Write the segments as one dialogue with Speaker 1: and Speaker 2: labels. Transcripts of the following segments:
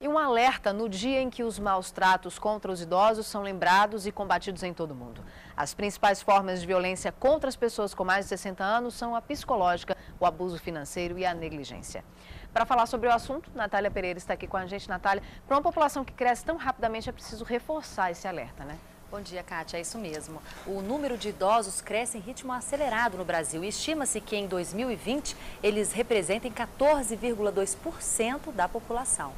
Speaker 1: E um alerta no dia em que os maus tratos contra os idosos são lembrados e combatidos em todo o mundo. As principais formas de violência contra as pessoas com mais de 60 anos são a psicológica, o abuso financeiro e a negligência. Para falar sobre o assunto, Natália Pereira está aqui com a gente. Natália, para uma população que cresce tão rapidamente é preciso reforçar esse alerta, né?
Speaker 2: Bom dia, Kátia, é isso mesmo. O número de idosos cresce em ritmo acelerado no Brasil e estima-se que em 2020 eles representem 14,2% da população.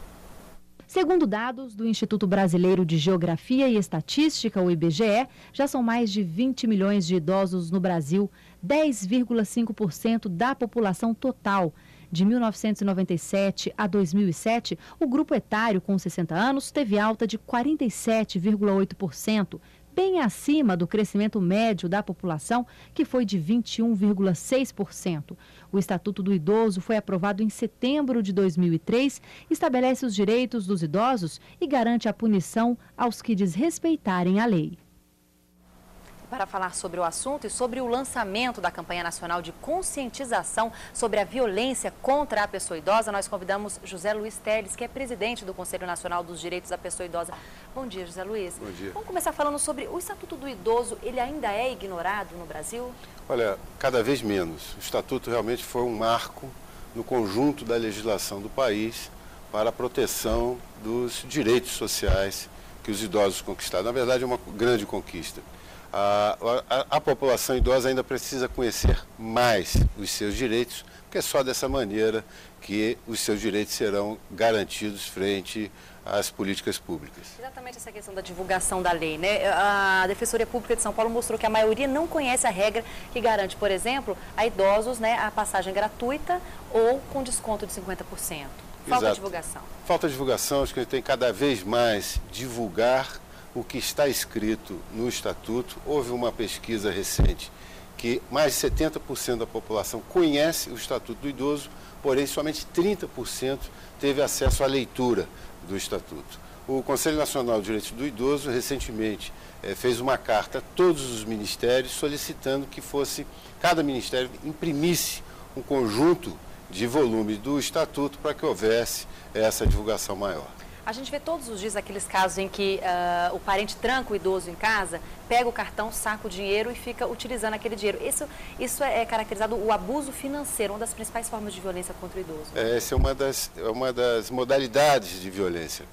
Speaker 3: Segundo dados do Instituto Brasileiro de Geografia e Estatística, o IBGE, já são mais de 20 milhões de idosos no Brasil, 10,5% da população total. De 1997 a 2007, o grupo etário com 60 anos teve alta de 47,8%, bem acima do crescimento médio da população, que foi de 21,6%. O Estatuto do Idoso foi aprovado em setembro de 2003, estabelece os direitos dos idosos e garante a punição aos que desrespeitarem a lei.
Speaker 2: Para falar sobre o assunto e sobre o lançamento da campanha nacional de conscientização sobre a violência contra a pessoa idosa, nós convidamos José Luiz Teles, que é presidente do Conselho Nacional dos Direitos da Pessoa Idosa. Bom dia, José Luiz.
Speaker 4: Bom dia.
Speaker 2: Vamos começar falando sobre o Estatuto do Idoso. Ele ainda é ignorado no Brasil?
Speaker 4: Olha, cada vez menos. O Estatuto realmente foi um marco no conjunto da legislação do país para a proteção dos direitos sociais que os idosos conquistaram. Na verdade, é uma grande conquista. A população idosa ainda precisa conhecer mais os seus direitos, porque é só dessa maneira que os seus direitos serão garantidos frente às políticas públicas.
Speaker 2: Exatamente essa questão da divulgação da lei, né? A Defensoria Pública de São Paulo mostrou que a maioria não conhece a regra que garante, por exemplo, a idosos, né, a passagem gratuita ou com desconto de 50%. Falta
Speaker 4: Exato.
Speaker 2: divulgação.
Speaker 4: Falta divulgação, acho que a gente tem cada vez mais divulgar o que está escrito no Estatuto. Houve uma pesquisa recente que mais de 70% da população conhece o Estatuto do Idoso, porém somente 30% teve acesso à leitura do Estatuto. O Conselho Nacional de Direitos do Idoso recentemente fez uma carta a todos os ministérios solicitando que cada ministério imprimisse um conjunto de volumes do Estatuto para que houvesse essa divulgação maior.
Speaker 2: A gente vê todos os dias aqueles casos em que o parente tranca o idoso em casa, pega o cartão, saca o dinheiro e fica utilizando aquele dinheiro. Isso é caracterizado o abuso financeiro, uma das principais formas de violência contra o idoso.
Speaker 4: Essa é uma das modalidades de violência.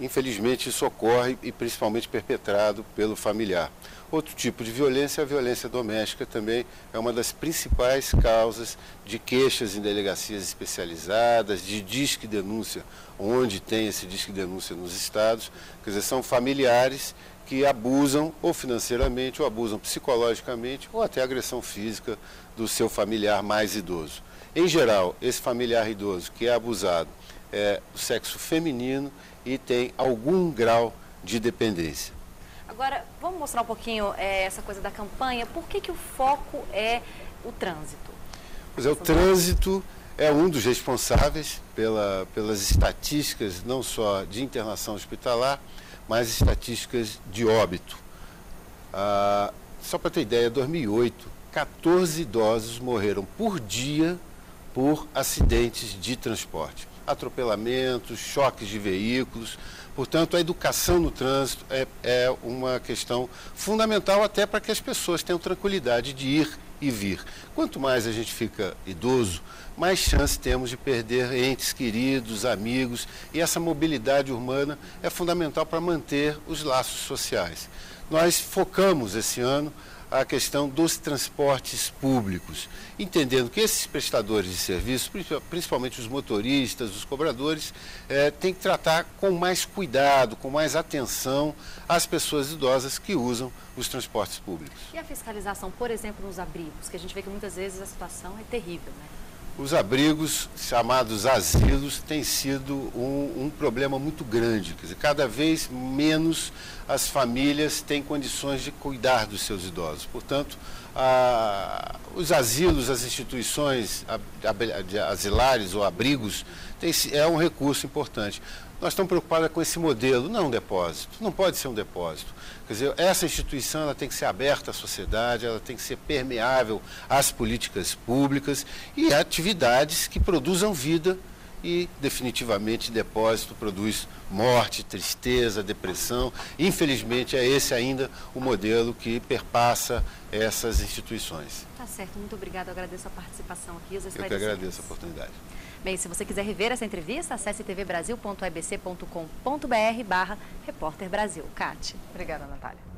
Speaker 4: Infelizmente isso ocorre e principalmente perpetrado pelo familiar. Outro tipo de violência, a violência doméstica, também é uma das principais causas de queixas em delegacias especializadas, de disque denúncia, onde tem esse disque denúncia nos estados. Quer dizer, são familiares que abusam ou financeiramente, ou abusam psicologicamente, ou até agressão física do seu familiar mais idoso. Em geral, esse familiar idoso que é abusado é do sexo feminino e tem algum grau de dependência.
Speaker 2: Agora, vamos mostrar um pouquinho essa coisa da campanha. Por que o foco é o trânsito?
Speaker 4: Pois é, o trânsito é um dos responsáveis pelas estatísticas, não só de internação hospitalar, mas estatísticas de óbito. Só para ter ideia, em 2008, 14 idosos morreram por dia por acidentes de transporte. Atropelamentos, choques de veículos. Portanto, a educação no trânsito é uma questão fundamental até para que as pessoas tenham tranquilidade de ir e vir. Quanto mais a gente fica idoso, mais chance temos de perder entes queridos, amigos, e essa mobilidade urbana é fundamental para manter os laços sociais. Nós focamos esse ano a questão dos transportes públicos, entendendo que esses prestadores de serviço, principalmente os motoristas, os cobradores, têm que tratar com mais cuidado, com mais atenção as pessoas idosas que usam os transportes públicos.
Speaker 2: E a fiscalização, por exemplo, nos abrigos, que a gente vê que muitas vezes a situação é terrível, né?
Speaker 4: Os abrigos, chamados asilos, têm sido um problema muito grande. Quer dizer, cada vez menos as famílias têm condições de cuidar dos seus idosos. Portanto, os asilos, as instituições asilares ou abrigos, é um recurso importante. Nós estamos preocupados com esse modelo, não um depósito, não pode ser um depósito. Quer dizer, essa instituição ela tem que ser aberta à sociedade, ela tem que ser permeável às políticas públicas e a atividades que produzam vida e, definitivamente, depósito produz morte, tristeza, depressão. Infelizmente, é esse ainda o modelo que perpassa essas instituições.
Speaker 2: Tá certo, muito obrigada. Eu agradeço a participação aqui.
Speaker 4: Eu que agradeço a oportunidade.
Speaker 2: Bem, se você quiser rever essa entrevista, acesse tvbrasil.ebc.com.br/repórter Brasil. Cátia.
Speaker 1: Obrigada, Natália.